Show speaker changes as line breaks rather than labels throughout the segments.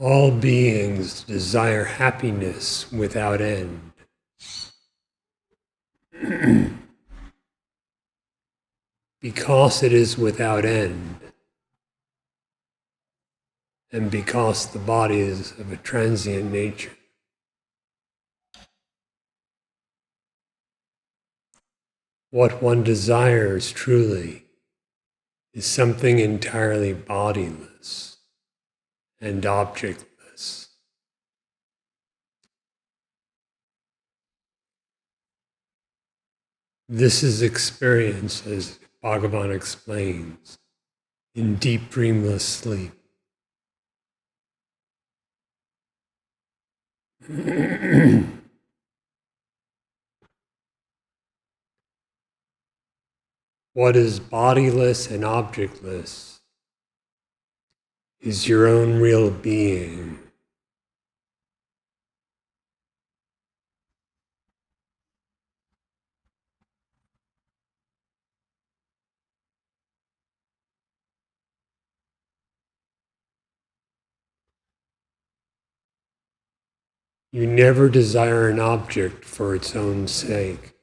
All beings desire happiness without end. Because it is without end, and because the body is of a transient nature, what one desires truly is something entirely bodiless and objectless. This is experience, as Bhagavan explains, in deep dreamless sleep. What is bodiless and objectless is your own real being. You never desire an object for its own sake,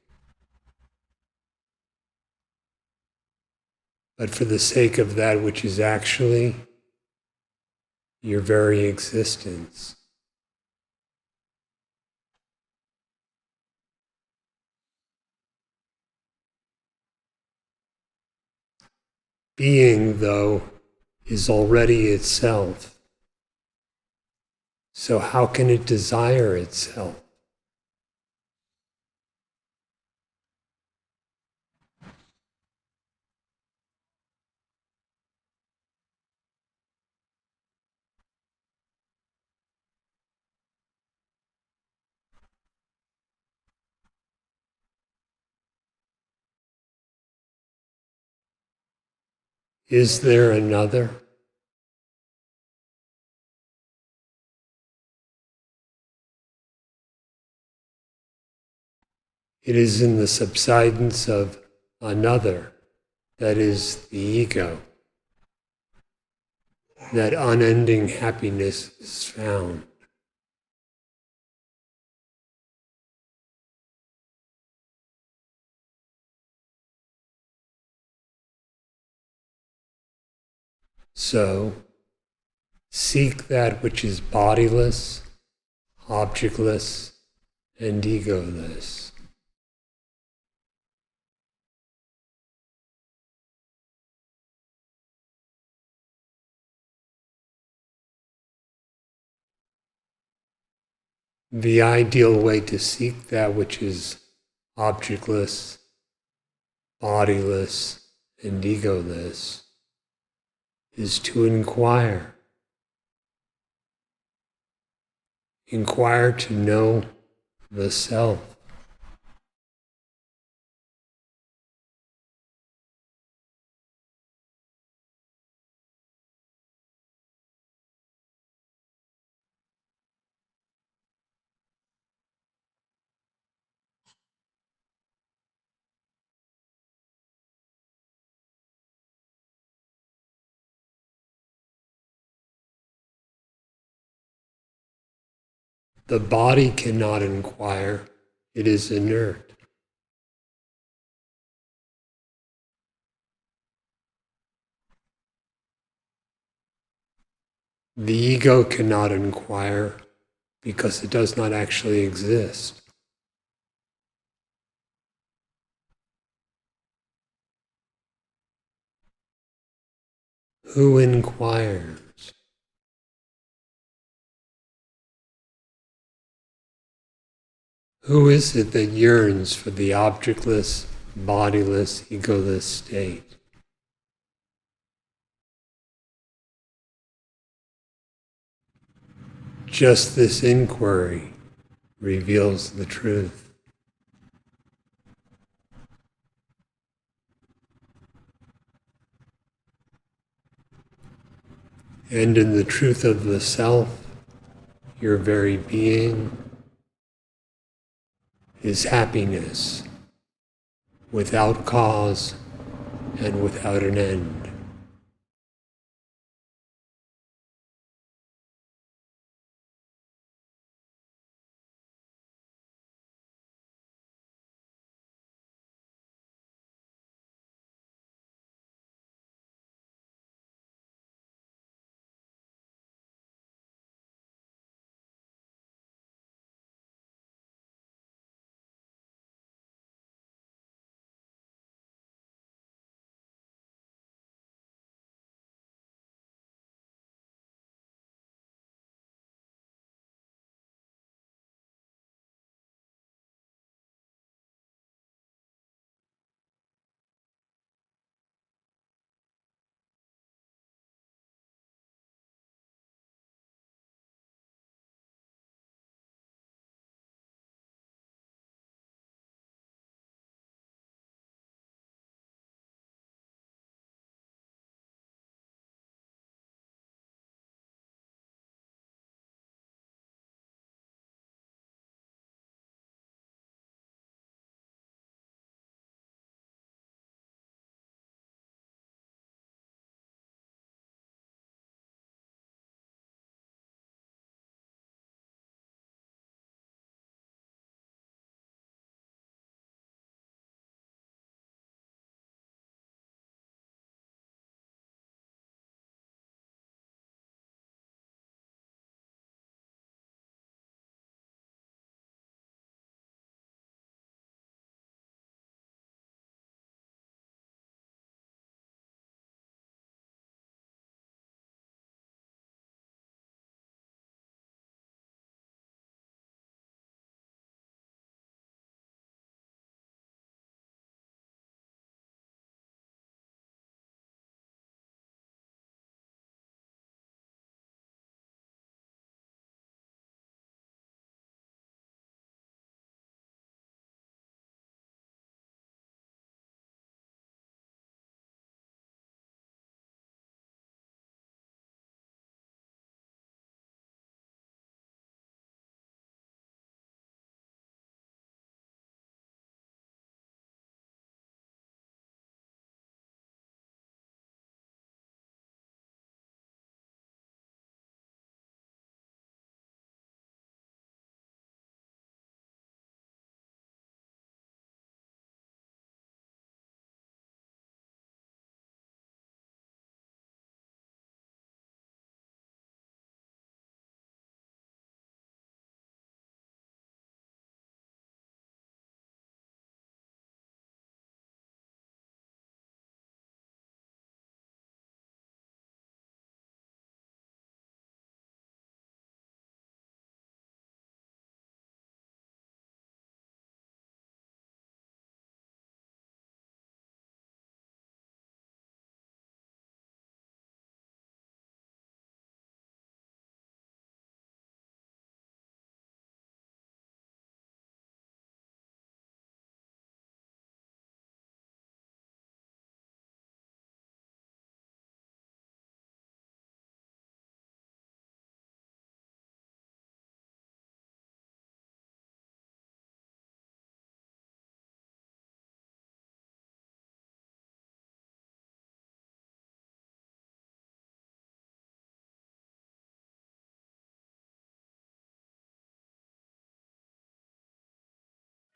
but for the sake of that which is actually your very existence. Being, though, is already itself. So how can it desire itself? Is there another? It is in the subsidence of another, that is the ego, that unending happiness is found. So, seek that which is bodiless, objectless, and egoless. The ideal way to seek that which is objectless, bodiless, and egoless is to inquire. Inquire to know the self. The body cannot inquire, it is inert. The ego cannot inquire because it does not actually exist. Who inquires? Who is it that yearns for the objectless, bodiless, egoless state? Just this inquiry reveals the truth. And in the truth of the self, your very being is happiness without cause and without an end.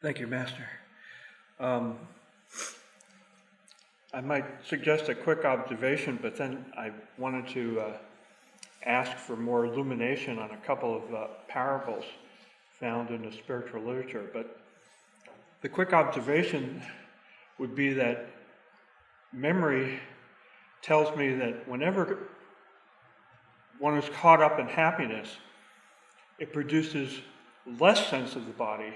Thank you, Master. I might suggest a quick observation, but then I wanted to ask for more illumination on a couple of parables found in the spiritual literature. But the quick observation would be that memory tells me that whenever one is caught up in happiness, it produces less sense of the body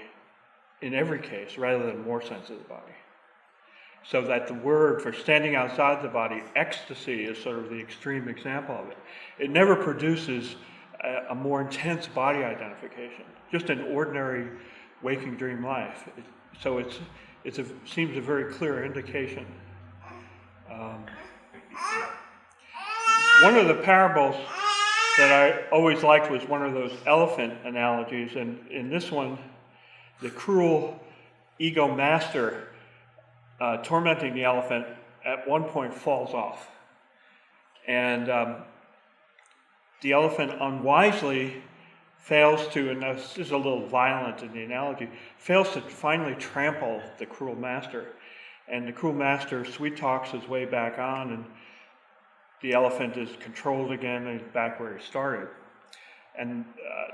in every case, rather than more sense of the body. So that the word for standing outside the body, ecstasy, is sort of the extreme example of it. It never produces a more intense body identification, just an ordinary waking dream life. So it seems a very clear indication. One of the parables that I always liked was one of those elephant analogies, and in this one, the cruel ego master tormenting the elephant at one point falls off. And the elephant unwisely fails to, and this is a little violent in the analogy, fails to finally trample the cruel master. And the cruel master sweet talks his way back on, and the elephant is controlled again and back where he started. And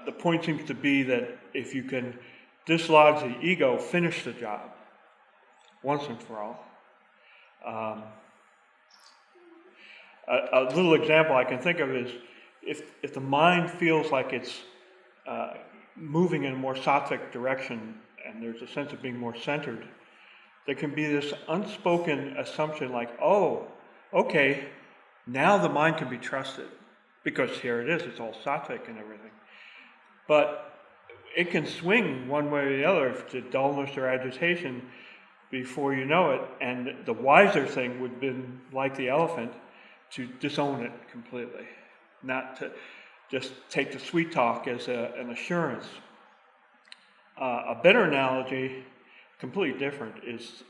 the point seems to be that if you can dislodge the ego, finish the job once and for all. A little example I can think of is if the mind feels like it's moving in a more sattvic direction and there's a sense of being more centered, there can be this unspoken assumption like, oh, okay, now the mind can be trusted because here it is, it's all sattvic and everything. But it can swing one way or the other to dullness or agitation before you know it, and the wiser thing would have been, like the elephant, to disown it completely, not to just take the sweet talk as an assurance. A better analogy, completely different, is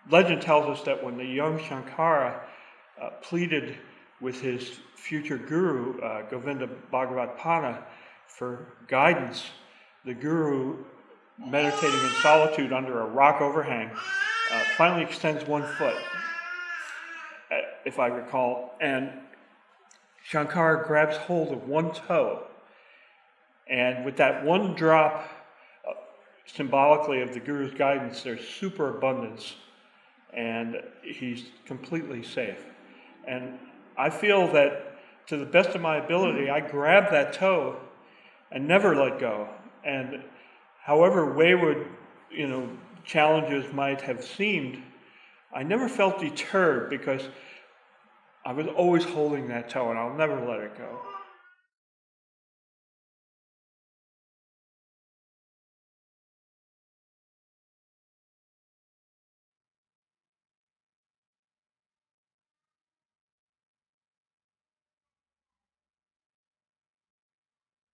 legend tells us that when the young Shankara pleaded with his future guru, Govinda Bhagavad Pada, for guidance, the guru, meditating in solitude under a rock overhang, finally extends one foot, if I recall, and Shankara grabs hold of one toe, and with that one drop, symbolically of the guru's guidance, there's superabundance, and he's completely safe. And I feel that, to the best of my ability, I grabbed that toe and never let go. And however wayward, challenges might have seemed, I never felt deterred because I was always holding that toe, and I'll never let it go.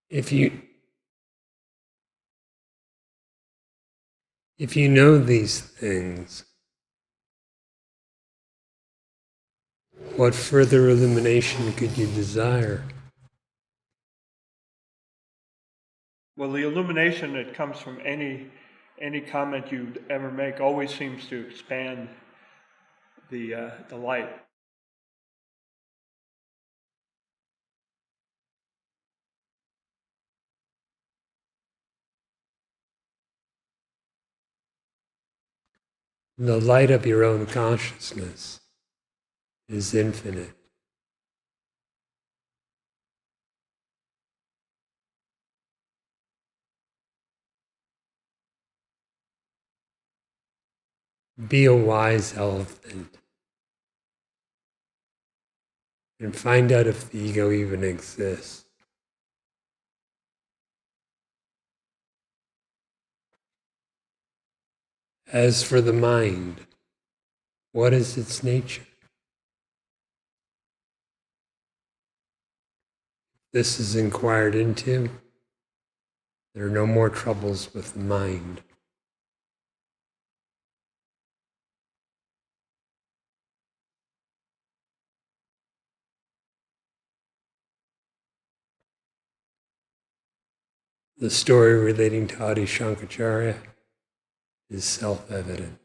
If you know these things, what further illumination could you desire?
Well, the illumination that comes from any comment you ever make always seems to expand the light.
The light of your own consciousness is infinite. Be a wise elephant and find out if the ego even exists. As for the mind, what is its nature? This is inquired into. There are no more troubles with the mind. The story relating to Adi Shankaracharya is self-evident.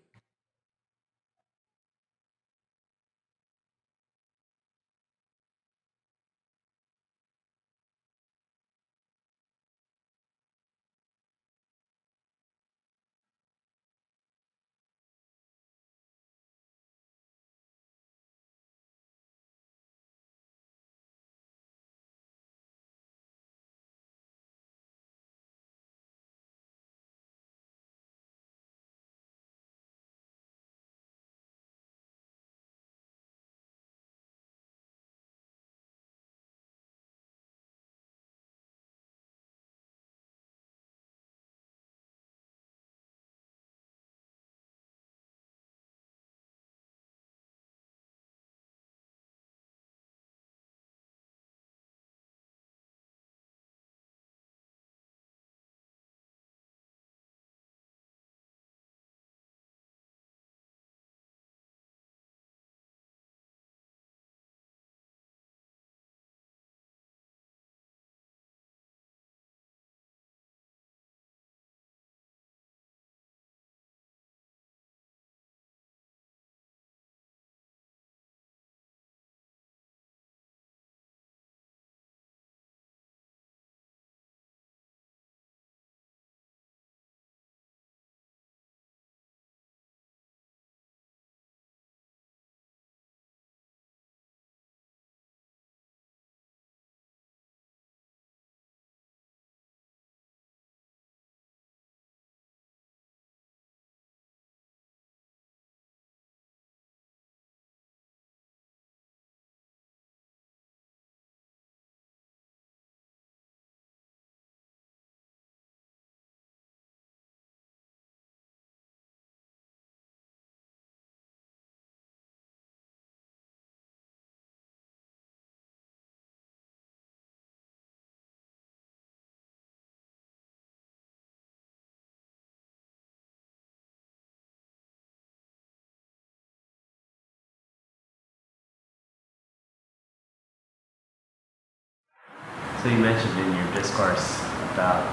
So you mentioned in your discourse about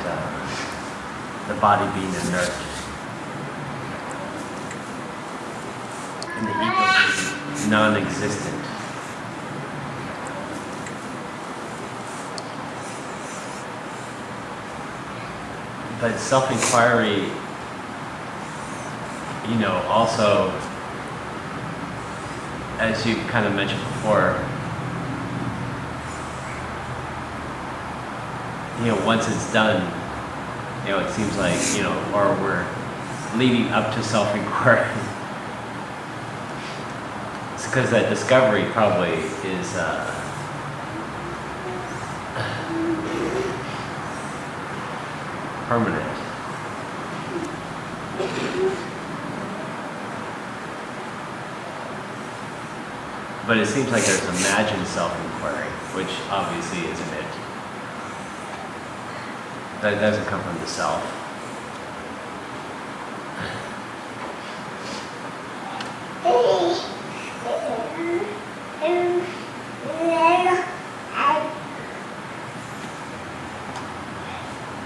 the body being inert and the ego being non-existent. But self-inquiry, also, as you kind of mentioned before, once it's done, it seems like, or we're leading up to self-inquiry. It's because that discovery probably is permanent. But it seems like there's imagined self-inquiry, which obviously isn't it. That doesn't come from the self.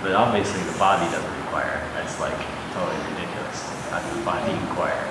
But obviously the body doesn't inquire. That's like totally ridiculous. How does the body inquire?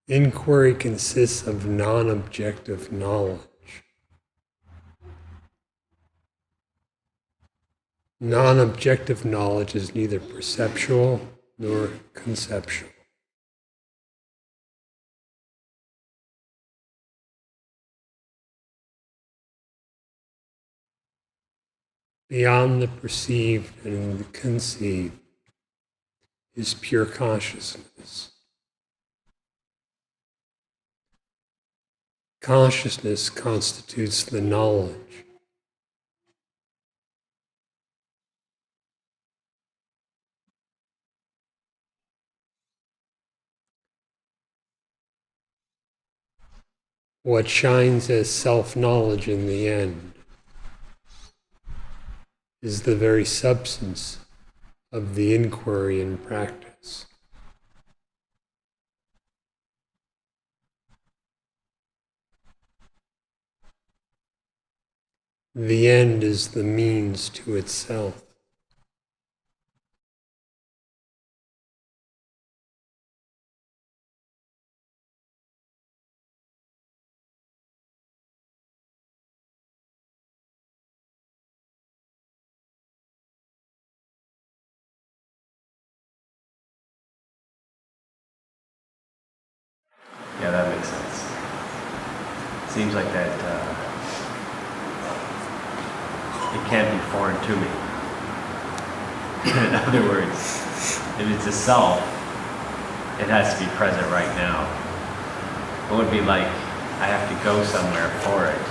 Inquiry consists of non-objective knowledge. Non-objective knowledge is neither perceptual nor conceptual. Beyond the perceived and the conceived is pure consciousness. Consciousness constitutes the knowledge. What shines as self-knowledge in the end is the very substance of the inquiry and practice. The end is the means to itself.
Yeah, that makes sense. Seems like that it can't be foreign to me. In other words, if it's a self, it has to be present right now. It would be like I have to go somewhere for it.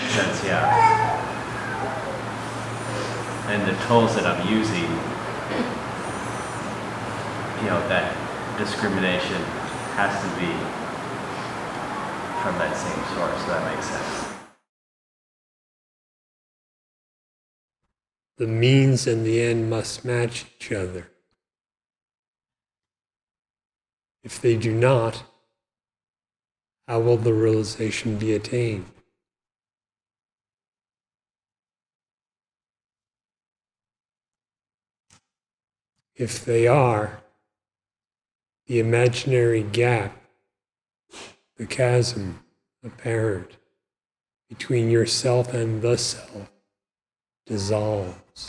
In a sense, yeah. And the tools that I'm using, that discrimination has to be from that same source, so that makes sense.
The means and the end must match each other. If they do not, how will the realization be attained? If they are, the imaginary gap, the chasm apparent between yourself and the self, dissolves.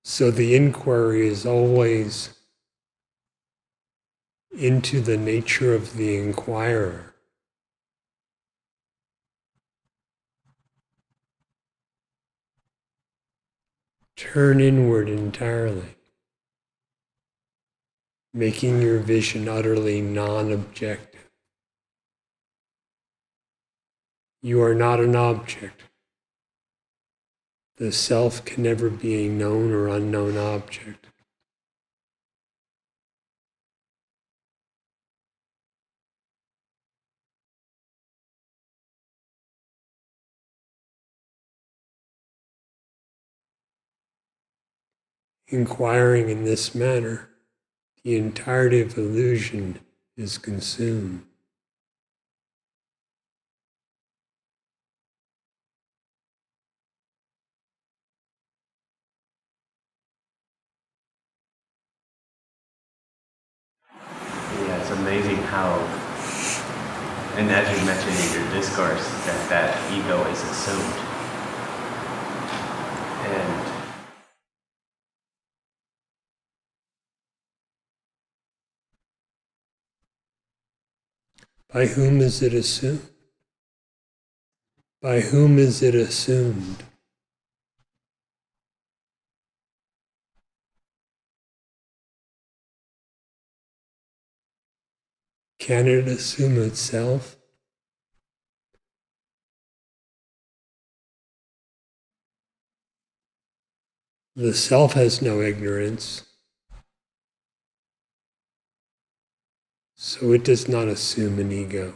So the inquiry is always into the nature of the inquirer. Turn inward entirely, making your vision utterly non-objective. You are not an object. The self can never be a known or unknown object. Inquiring in this manner, the entirety of illusion is consumed.
Yeah, it's amazing how, and as you mentioned in your discourse, that ego is assumed. And
By whom is it assumed? By whom is it assumed? Can it assume itself? The self has no ignorance, so it does not assume an ego.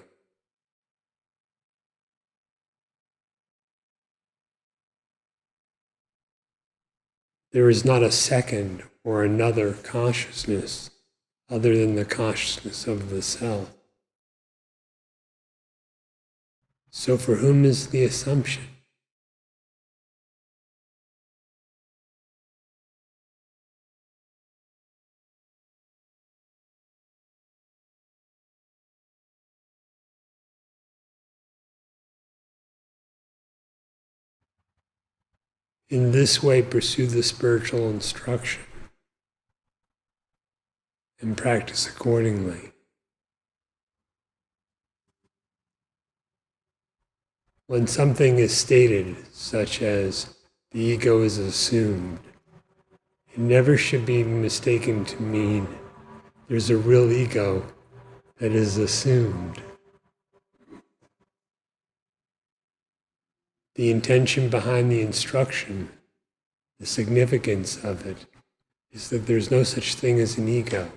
There is not a second or another consciousness other than the consciousness of the self. So for whom is the assumption? In this way, pursue the spiritual instruction and practice accordingly. When something is stated, such as the ego is assumed, it never should be mistaken to mean There's a real ego that is assumed. The intention behind the instruction, the significance of it, is that there's no such thing as an ego.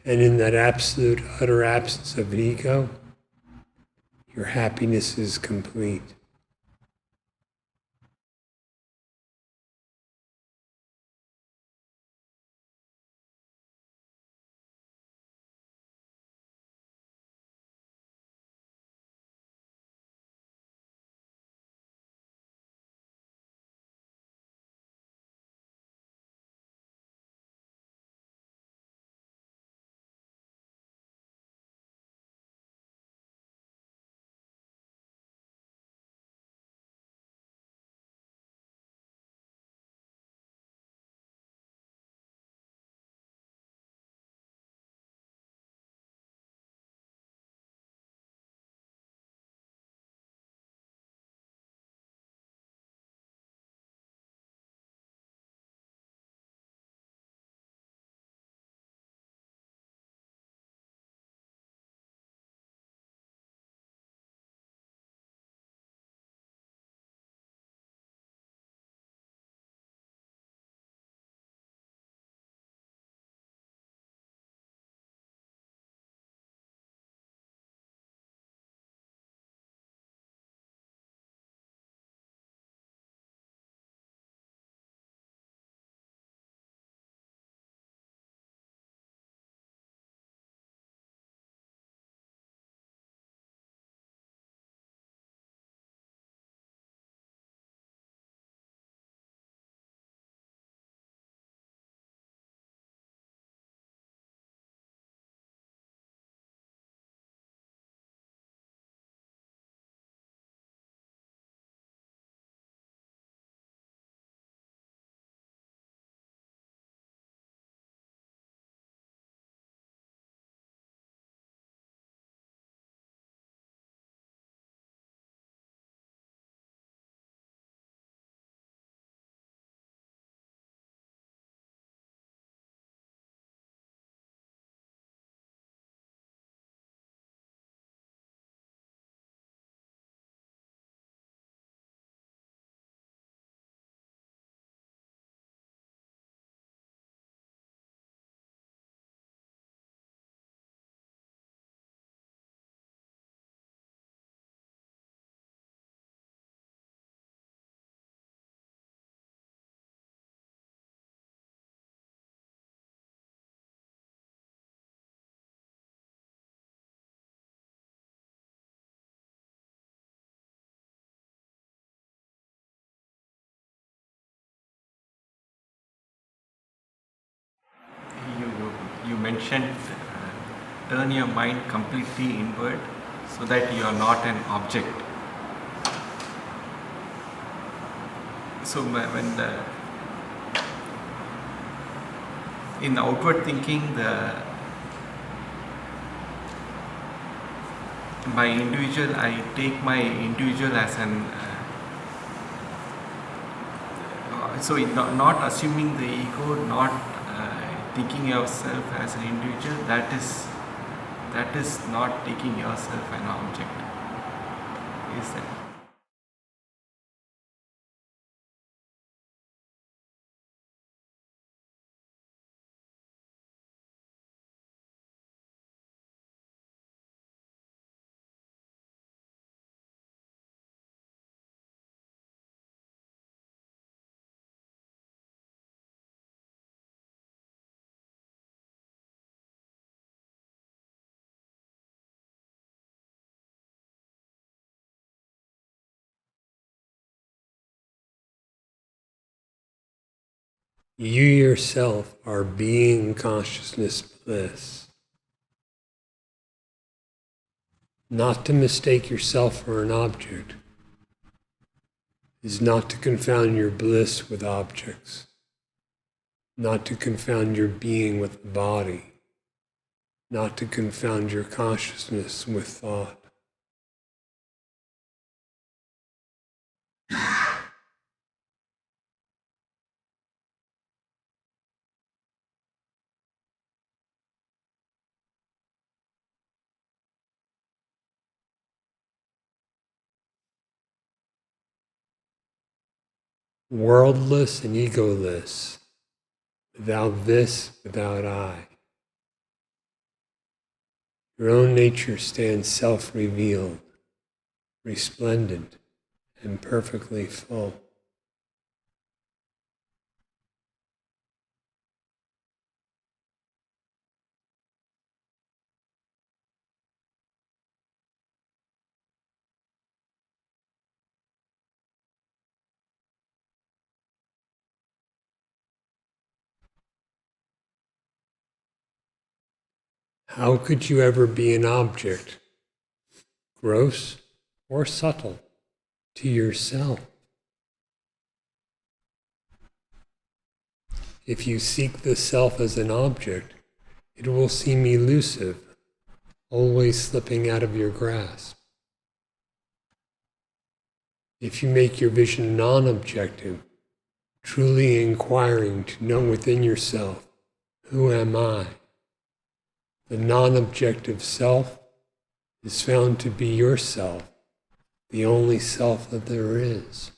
And in that absolute, utter absence of an ego, your happiness is complete.
You mentioned turn your mind completely inward so that you are not an object. So when in outward thinking, I take my individual as an so not assuming the ego, not thinking yourself as an individual, that is not taking yourself an object. Is that?
You yourself are being consciousness bliss. Not to mistake yourself for an object is not to confound your bliss with objects, not to confound your being with the body, not to confound your consciousness with thought. worldless and egoless, without this, without I. Your own nature stands self-revealed, resplendent, and perfectly full. How could you ever be an object, gross or subtle, to yourself? If you seek the self as an object, it will seem elusive, always slipping out of your grasp. If you make your vision non-objective, truly inquiring to know within yourself, who am I? The non-objective self is found to be yourself, the only self that there is.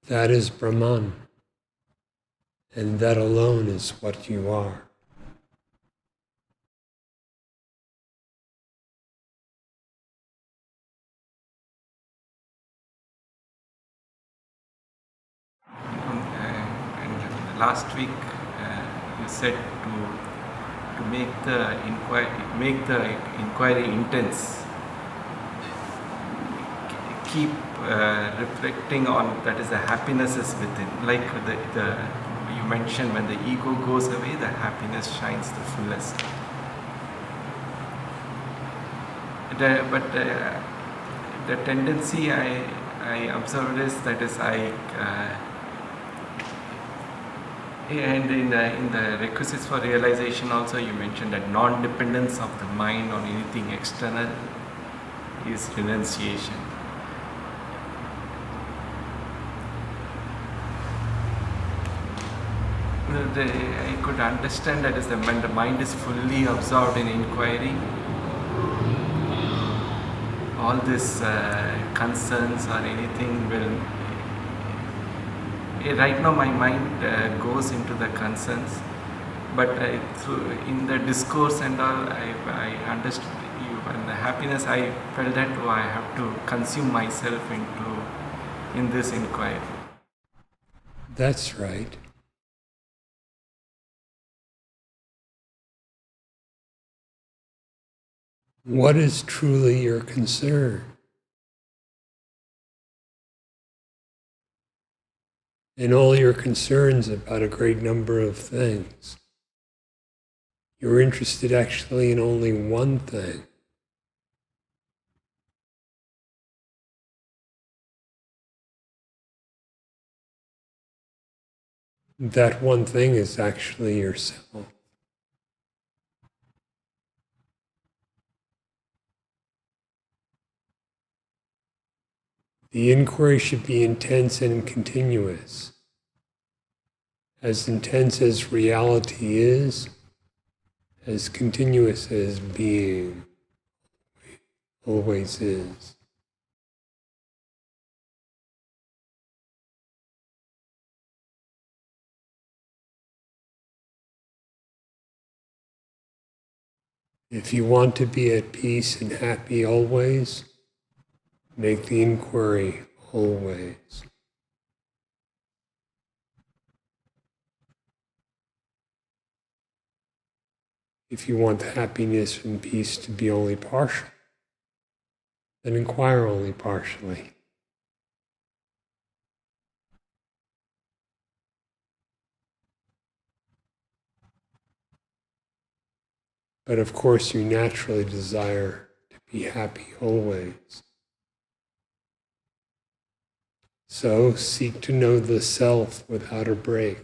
That is Brahman, and that alone is what you are.
And last week you said to make the inquiry intense. Keep reflecting on that is the happiness is within. Like you mentioned, when the ego goes away, the happiness shines the fullest. But the tendency I observed is that is and in the requisites for realization also you mentioned that non-dependence of the mind on anything external is renunciation. I could understand that is when the mind is fully absorbed in inquiry, all these concerns or anything will. Right now, my mind goes into the concerns, but in the discourse and all, I understood you. And the happiness, I felt that I have to consume myself in this inquiry.
That's right. What is truly your concern? And all your concerns about a great number of things. You're interested actually in only one thing. That one thing is actually yourself. The inquiry should be intense and continuous. As intense as reality is, as continuous as being always is. If you want to be at peace and happy always, make the inquiry always. If you want happiness and peace to be only partial, then inquire only partially. But of course you naturally desire to be happy always. So seek to know the self without a break.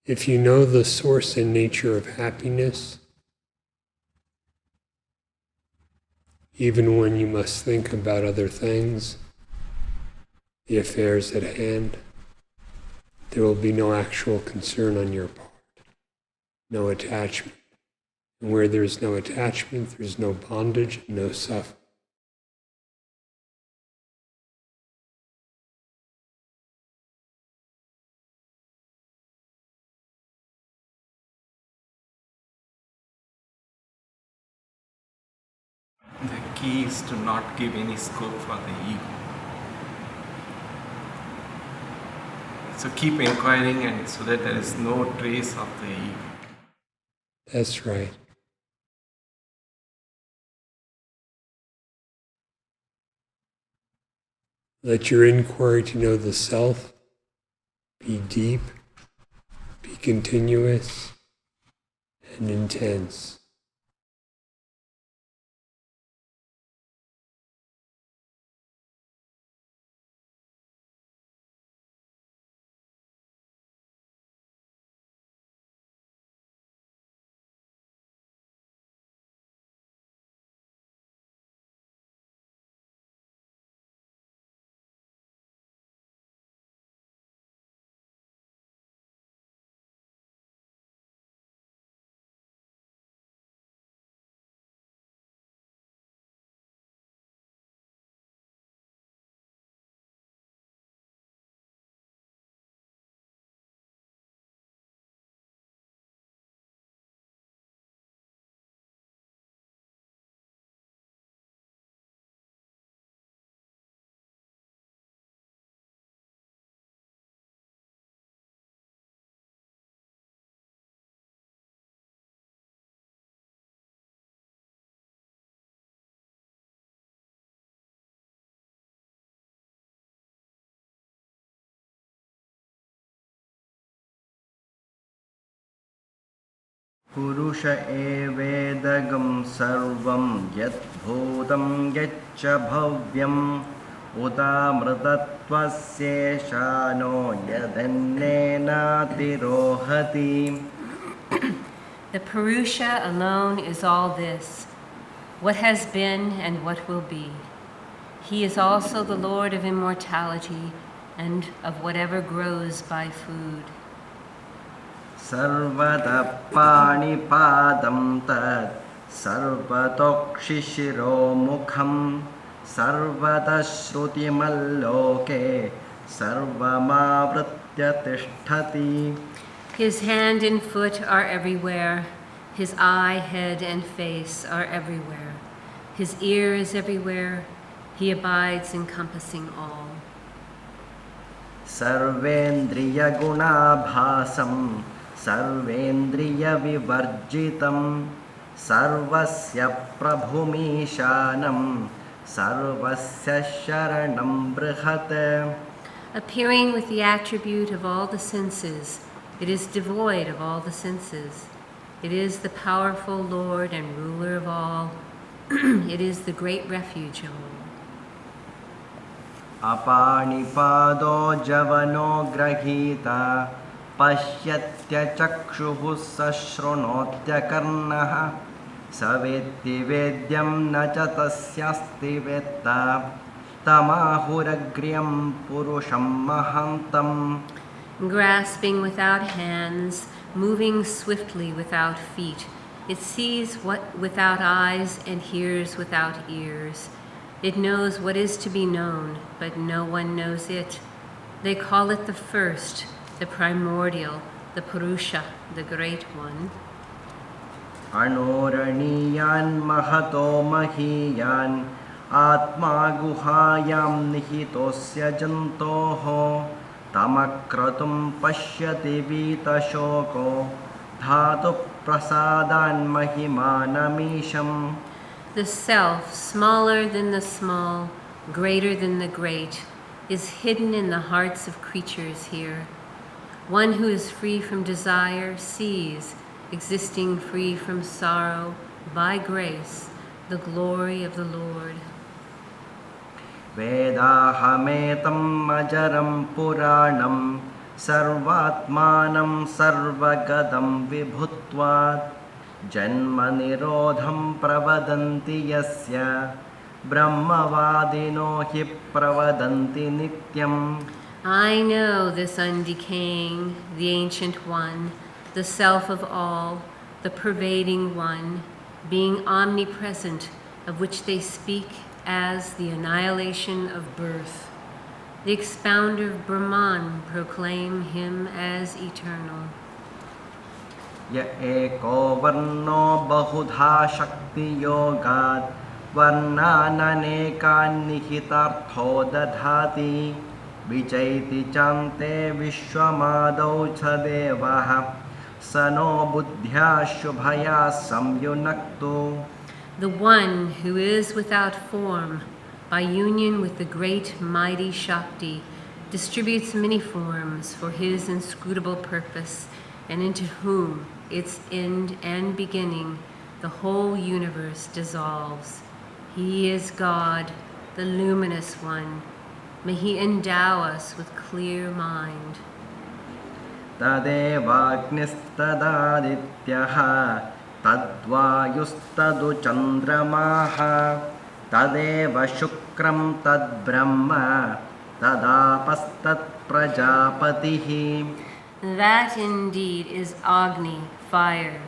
If you know the source and nature of happiness, Even when you must think about other things, the affairs at hand, there will be no actual concern on your part, no attachment. And where there is no attachment, there is no bondage, no suffering.
The key is to not give any scope for the ego. So keep inquiring, and so that there is no trace of the ego.
That's right. Let your inquiry to know the self be deep, be continuous, and intense.
पुरुष एवेदगं सर्वं यद्भूतं यच्च भव्यम् उदामृतत्वस्येषानो यदन्नेनातिरोहति.
The Purusha alone is all this, what has been and what will be. He is also the Lord of immortality and of whatever grows by food.
सर्वतः पाणिपादं तत् सर्वतोक्षिशिरोमुखं सर्वतः श्रुतिमल्लोके सर्वमावृत्य तिष्ठति.
His hand and foot are everywhere. His eye, head, and face are everywhere. His ear is everywhere. He abides encompassing all.
सर्वेन्द्रियगुणाभासं सर्वेन्द्रियविवर्जितं सर्वस्य प्रभुमीशानं सर्वस्य शरणं बृहत्.
Appearing with the attribute of all the senses, it is devoid of all the senses. It is the powerful Lord and ruler of all. It is the great refuge of all.
अपाणिपादो जवनो गृहीता पश्यत्यचक्षुः सशृणोत्यकर्णः स वेत्ति वेद्यं न च तस्यास्ति वेत्ता तमाहुरग्र्यं पुरुषं महान्तम्.
Grasping without hands, moving swiftly without feet, it sees what without eyes and hears without ears. It knows what is to be known, but no one knows it. They call it the first, the primordial, the Purusha, the great one.
अणोरणीयान् Mahato महीयान् आत्मा गुहायां निहितोऽस्य जन्तोः तमक्रतुं पश्यति वीतशोको धातुप्रसादान् महिमानमीशम्.
The self, smaller than the small, greater than the great, is hidden in the hearts of creatures here. One who is free from desire sees, existing free from sorrow, by grace, the glory of the Lord.
वेदाहमेतं अजरं पुराणं सर्वात्मानं सर्वगतं विभुत्वात् जन्मनिरोधं प्रवदन्ति यस्य ब्रह्मवादिनो हि प्रवदन्ति नित्यम्.
I know this undecaying, the ancient one, the self of all, the pervading one, being omnipresent, of which they speak as the annihilation of birth. The expounder of Brahman proclaim him as eternal.
य एको वर्णो बहुधा शक्तियोगात् वर्णाननेकान् निहितार्थो दधाति विचैति चान्ते विश्वमादौ च देवः स no बुद्ध्या शुभया संयुनक्तु.
The one who is without form, by union with the great mighty Shakti, distributes many forms for his inscrutable purpose, and into whom, its end and beginning, the whole universe dissolves. He is God, the luminous one. May he endow us with clear mind.
तदेवाग्निस्तदादित्यः तद्वायुस्तदु चन्द्रमाः तदेव शुक्रं तद्ब्रह्म तदापस्तत्प्रजापतिः.
That indeed is Agni, fire.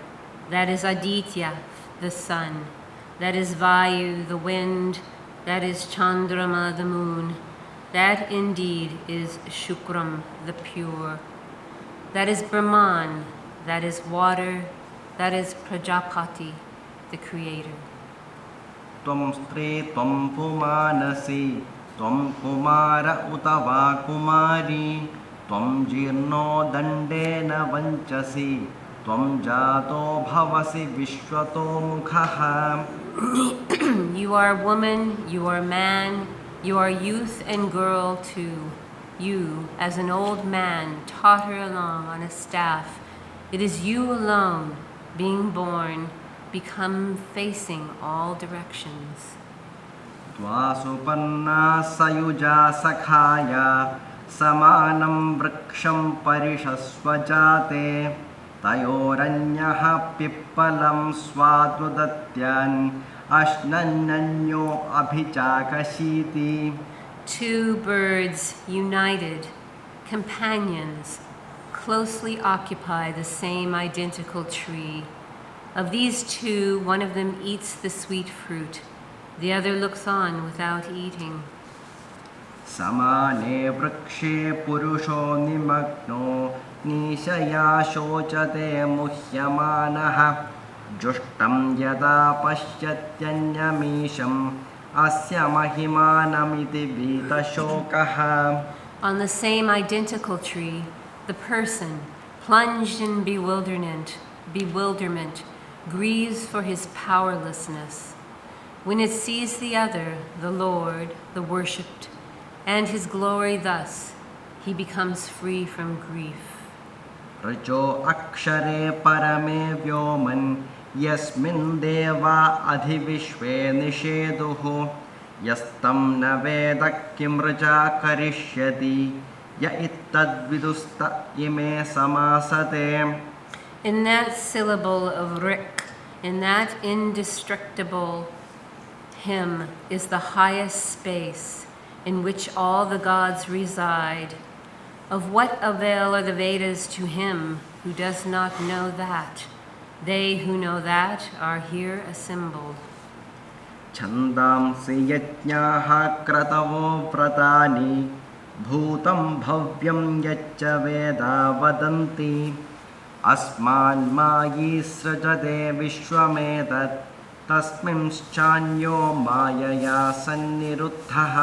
That is Aditya, the sun. That is Vayu, the wind. That is Chandrama, the moon. That indeed is Shukram, the pure. That is Brahman. That is water. That is Prajapati, the creator.
त्वं स्त्री त्वं पुमानसि त्वं कुमार उत वा कुमारी त्वं जीर्णो दण्डेन वञ्चसि त्वं जातो भवसि विश्वतो मुखः.
You are woman, you are man, you are youth and girl too. You, as an old man, totter along on a staff. It is you alone, being born, become facing all directions.
द्वासुपन्ना सयुजा सखाया समानं वृक्षं परिषस्वजाते तयोरन्यः पिप्पलं स्वादुदत्यान् अश्नन्यो अभिचाकशीति.
Two birds united, companions, closely occupy the same identical tree. Of these two, one of them eats the sweet fruit, the other looks on without eating.
समाने वृक्षे पुरुषो निमग्नो निशया शोचते मुह्यमानः जुष्टं यदा पश्यत्यन्यमीशम् अस्य महिमानमिति वीतशोकः.
On the same identical tree, the person, plunged in bewilderment, grieves for his powerlessness. When it sees the other, the Lord, the worshipped, and his glory thus, he becomes free from grief.
रजो अक्षरे परमे व्योमन् यस्मिन् देवा अधिविश्वे निषेदुः यस्तं न वेद किं ऋचा करिष्यति य इत्तद्विदुस्त इमे समासते.
In that syllable of Rik, in that indestructible hymn, is the highest space in which all the gods reside. Of what avail are the Vedas to him who does not know that? They who know that are here assembled.
छन्दांसि यज्ञाः क्रतवो व्रतानि भूतं भव्यं यच्च वेदा वदन्ति अस्मान् मायी सृजते विश्वमेतत् तस्मिंश्चान्यो मायया सन्निरुद्धः.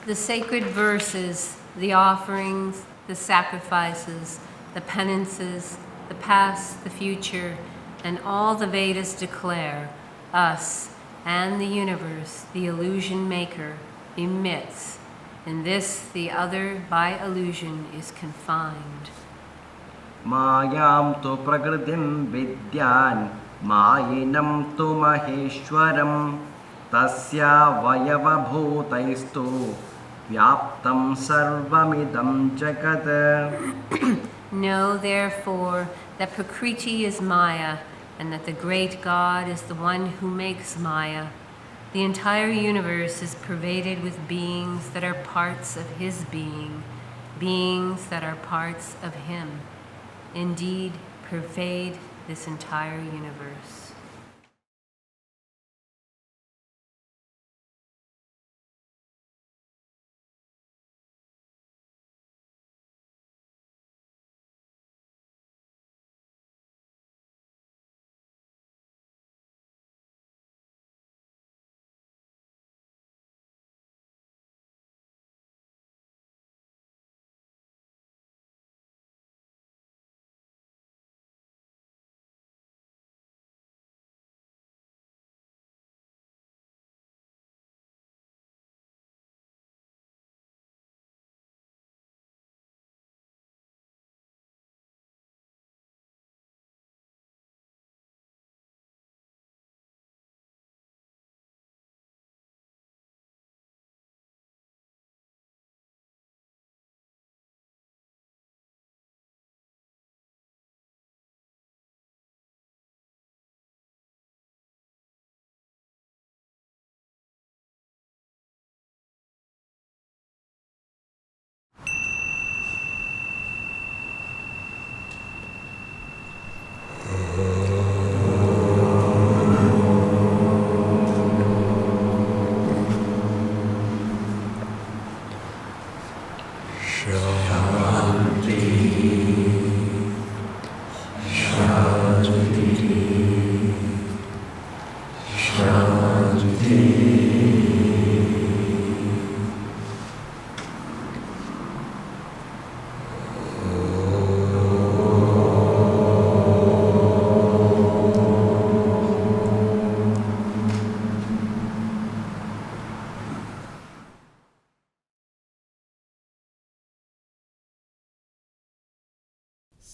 The sacred verses, the offerings, the sacrifices, the penances, the past, the future, and all the Vedas declare us and the universe, the illusion maker, emits. In this, the other by illusion is confined.
मायां तु प्रकृतिं विद्यान् मायिनं तु महेश्वरं तस्यावयवभूतैस्तु व्याप्तं सर्वमिदं जगत्.
Know therefore that Prakriti is Maya, and that the great God is the one who makes Maya. The entire universe is pervaded with beings that are parts of his being, beings that are parts of him. Indeed, pervade this entire universe.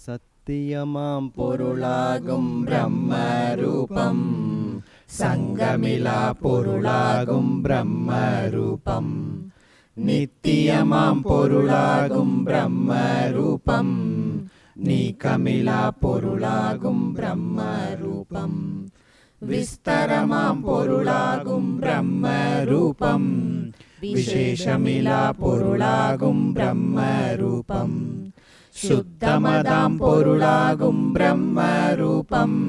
சத்தியமாம் பொருளாகும் பிரம்ம ரூபம், சங்கமிலா பொருளாகும் பிரம்ம ரூபம், நித்தியமாம் பொருளாகும் பிரம்ம ரூபம், நீக்கமிலா பொருளாகும் பிரம்ம ரூபம், விஸ்தரமாம் பொருளாகும் பிரம்ம ரூபம், விசேஷமிலா பொருளாகும் பிரம்ம ரூபம், சுத்தமதாம் பொருளாகும் பிரம்ம ரூபம்,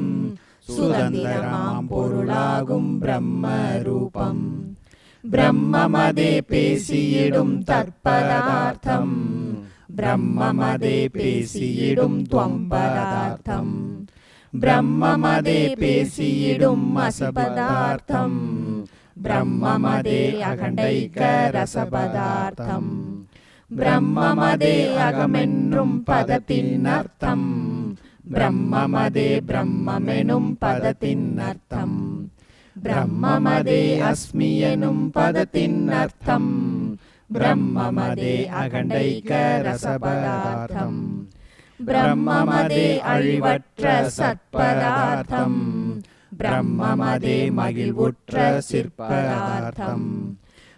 சுதந்திரமாம் பொருளாகும் பிரம்ம ரூபம், பிரம்மமதே பேசியிடும் தற்பதார்த்தம், பிரம்மமதே பேசியிடும் துவம்பதார்த்தம், பிரம்மமதே பேசியிடும் அசபதார்த்தம், பிரம்மமதே அகண்டைக்க ரசபதார்த்தம், பிரம்மமதே அகமென்னும் பதத்தின் அர்த்தம், பிரம்மமதே பிரம்மெனும் பதத்தின் அர்த்தம், பிரம்மமதே அஸ்மி எனும் பதத்தின் அர்த்தம், பிரம்மமதே அகண்டைக்க ரசபதார்த்தம், பிரம்மமதே அழிவற்ற சத்பதார்த்தம், பிரம்மமதே மகிழ்வுற்ற சிற்பதார்த்தம்,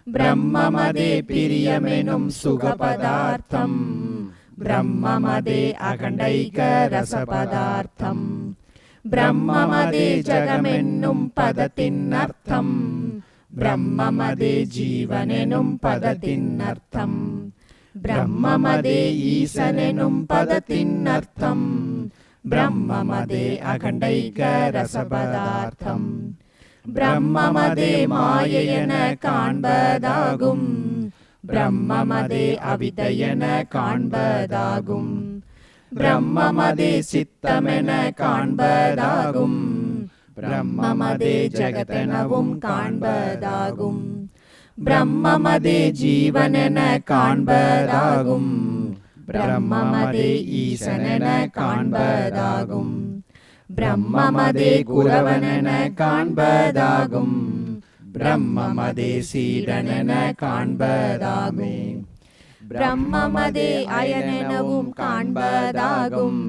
பிரம்மமதே பிரியமெனும் சுகபதார்த்தம், பிரம்மமதே அகண்டைக்க ரசபதார்த்தம், பிரம்மமதே ஜகமென்னும் பதத்தின் அர்த்தம், பிரம்மமதே ஜீவனெனும் பதத்தின் அர்த்தம், பிரம்மமதே ஈசனெனும் பதத்தின் அர்த்தம், பிரம்மமதே அகண்டைக்க ரசபதார்த்தம், பிரம்மமதே மாயையென காண்பதாகும், பிரம்மமதே அவிதையென காண்பதாகும், பிரம்மமதே சித்தமென காண்பதாகும், பிரம்மமதே ஜகத்தெனவும் காண்பதாகும், பிரம்மமதே ஜீவனென காண்பதாகும், பிரம்மமதே ஈசனென காண்பதாகும், பிரம்மமதே குரவனென காண்பதாகும், பிரம்மமதே சீடனென காண்பதாமே, பிரம்மமதே அயனெனவும் காண்பதாகும்,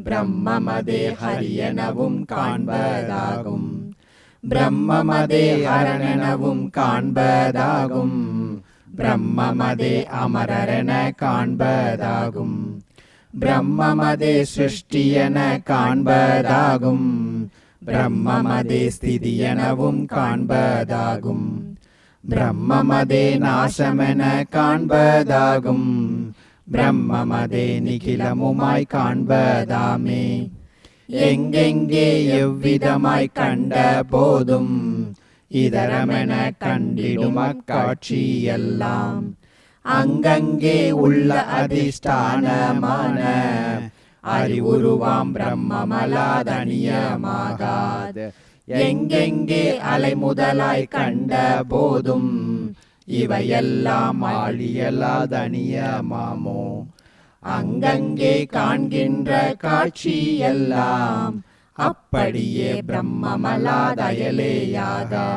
பிரம்மமதே ஹரியெனவும் காண்பதாகும், பிரம்மமதே ஹரனெனவும் காண்பதாகும், பிரம்மமதே அமரரென காண்பதாகும்,
பிரம்மமதே சிருஷ்டி என காண்பதாகும். பிரம்மமதே ஸ்திதி எனவும் காண்பதாகும். பிரம்மமதே நாசமென காண்பதாகும். பிரம்மமதே நிகிலமுமாய் காண்பதாமே. எங்கெங்கே எவ்விதமாய் கண்ட போதும் இதரமென கண்டிடும் அக்காட்சி எல்லாம் அங்கங்கே உள்ள அதிஷ்டானமான அறிவுருவாம் பிரம்மமலாதனியமாகாது. எங்கெங்கே அலை முதலாய் கண்ட போதும் இவையெல்லாம் ஆழியலாதனியமாமோ. அங்கங்கே காண்கின்ற காட்சி எல்லாம் அப்படியே பிரம்மமலாதயலேயாதா.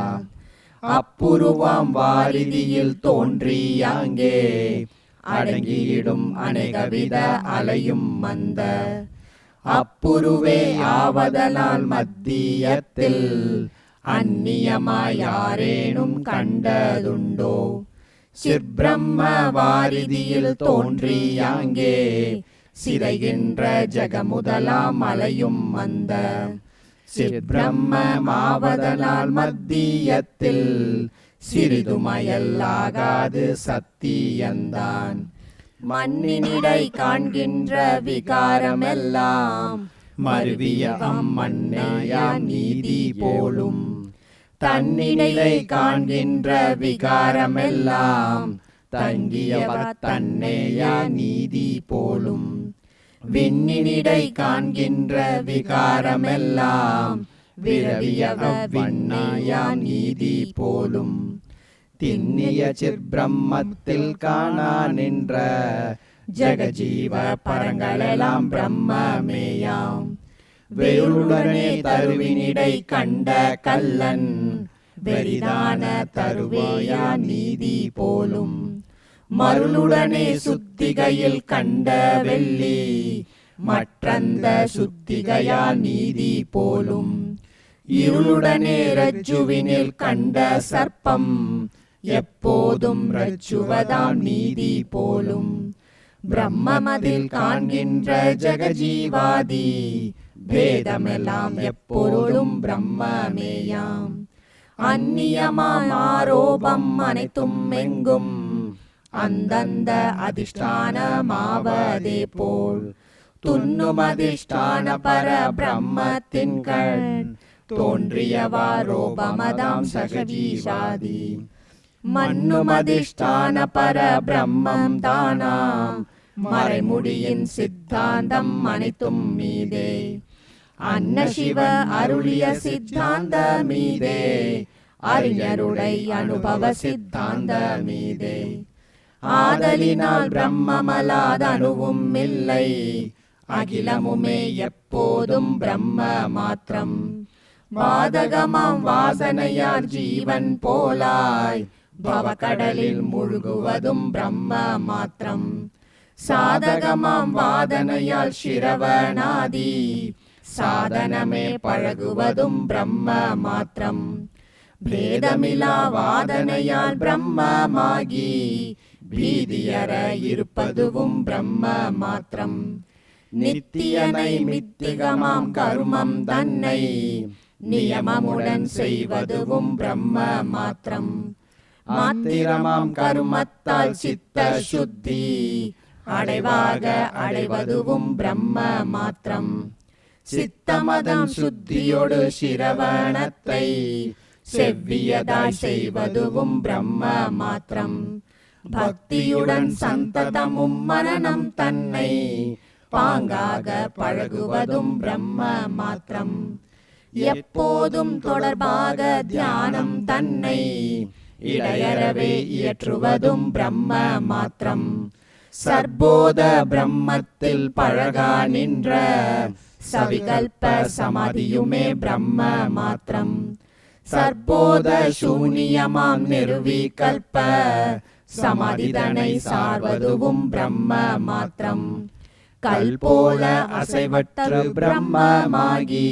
அப்புருவாம் வாரிதியில் தோன்றியாங்கே அடங்கியிடும் அநேகவித அலையும் வந்த அப்புருவே ஆவதனால் மத்தியத்தில் அந்நியமாயாரேனும் கண்டதுண்டோ. சிற்பிரம்ம வாரிதியில் தோன்றியாங்கே சிதைகின்ற ஜகமுதலாம் அலையும் வந்த சிற்பிரம்மமாவதனால் மத்தியத்தில் சிறிதுமயல்லாகாது சத்தியந்தான். மண்ணினிடை காண்கின்ற விகாரமெல்லாம் மருவிய அம்மண்ணையான் நீதி போலும். தன்னிடை காண்கின்ற விகாரமெல்லாம் தங்கியவ தன்னேயா நீதி போலும். விண்ணினிடை காண்கின்ற விகாரமெல்லாம் விரவியவ விண்ணாயா நீதி போலும். திண்ணிய சிற்பிரம்மத்தில் காணா நின்ற ஜெகஜீவ பரங்களெல்லாம் பிரம்மமேயாம். வெருளுடனே தருவினிடை கண்ட கல்லன் வெறிதான தருவேயா நீதி போலும். மருளுடனே சுத்திகையில் கண்ட வெள்ளி மற்றந்த சுத்திகையா நீதி போலும். இருளுடனே ரஜ்ஜுவினில் கண்ட சர்ப்பம் எப்போதும் ரஜ்ஜுவதாம் நீதி போலும். பிரம்மமதில் காண்கின்ற ஜெகஜீவாதி பேதமெல்லாம் எப்பொருளும் பிரம்மமேயாம். அந்நியமாம் ஆரோபம் அனைத்தும் எங்கும் அந்தந்த அதிஷ்டானமாவதே போல் துன்னும் அதிஷ்டான பர பிரம்மத்தின் கண் தோன்றியவாரோபமதாம் சகஜீவாதி. மன்னும் அதிஷ்டான பர பிரம்மம் தானாம் மறைமுடியின் சித்தாந்தம் அனைத்தும் மீதே. அன்ன சிவ அருளிய சித்தாந்த மீதே அறிஞருடை அனுபவ சித்தாந்த மீதே. ஆதலினால் பிரம்மமலாத அணுவும் இல்லை அகிலமுமே எப்போதும் பிரம்ம மாத்திரம். பாதகமாம் வாசனையார் ஜீவன் போலாய் பவக்கடலில் முழுகுவதும் பிரம்ம மாத்திரம். சாதகமாம் வாதனையால் சிரவணாதி சாதனமே பழகுவதும் பிரம்ம மாத்திரம். பேதமிலா வாதனையால் பிரம்மமாகி பீதியற இருப்பதுவும் பிரம்ம மாத்திரம். நித்தியனை மித்திகமாம் கருமம் தன்னை நியமமுடன் செய்வதுவும் பிரம்ம மாத்திரம். மாத்திரமாம் கருமத்தால் சித்த சுத்தி அடைவாக அடைவதுவும் பிரம்ம மாத்திரம். சித்தமதம் சுத்தியோடு சிரவணத்தை செவ்வியதாய் செய்வதுவும் பிரம்ம மாத்திரம். பக்தியுடன் சந்ததமும் மரணம் தன்னை பாங்காக பழகுவதும் பிரம்ம மாத்திரம். எப்போதும் தொடர்பாக தியானம் தன்னை இடையறவே இயற்றுவதும் பிரம்ம மாத்திரம். சர்போத பிரம்மத்தில் பழகா நின்ற சவிகல்ப சமாதியுமே பிரம்ம மாத்திரம். சர்போத சூனியமாம் நிர்விகல்ப சமாதிதனை சார்வதுவும் பிரம்ம மாத்திரம். கல்போல அசைவற்று பிரம்மமாகி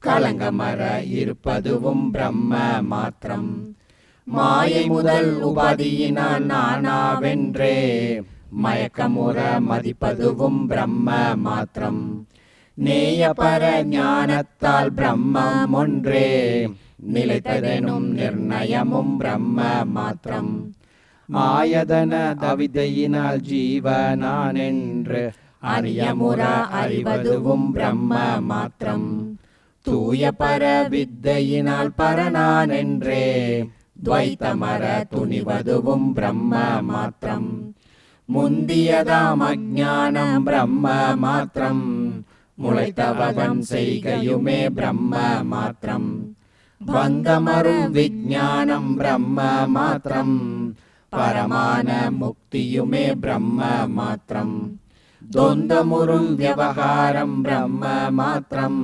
கலங்கமர இருப்பதுவும் பிரம்ம மாத்திரம். மாயை முதல் உபாதியினால் நானாவென்றே மயக்கமுற மதிப்பதுவும் பிரம்ம மாத்திரம். நேயபர ஞானத்தால் பிரம்மம் ஒன்றே நிலைத்ததெனும் நிர்ணயமும் பிரம்ம மாத்திரம். ஆயதன அவிதையினால் ஜீவனான் என்று அறியமுற அறிவதுவும் பிரம்ம மாத்திரம். தூய பர வித்தையினால் பரனான் என்றே துவைத்தமர துணிவதுவும் பிரம்ம மாத்திரம். முந்தியதாம் அஞ்ஞானம் பிரம்ம மாத்திரம், முளைத்தவதம் செய்கையுமே பிரம்ம மாத்திரம். பந்தமரும் விஞ்ஞானம் பிரம்ம மாத்திரம், பரமான முக்தியுமே பிரம்ம மாத்திரம். தொந்தமுறும் விவகாரம் பிரம்ம மாத்திரம்,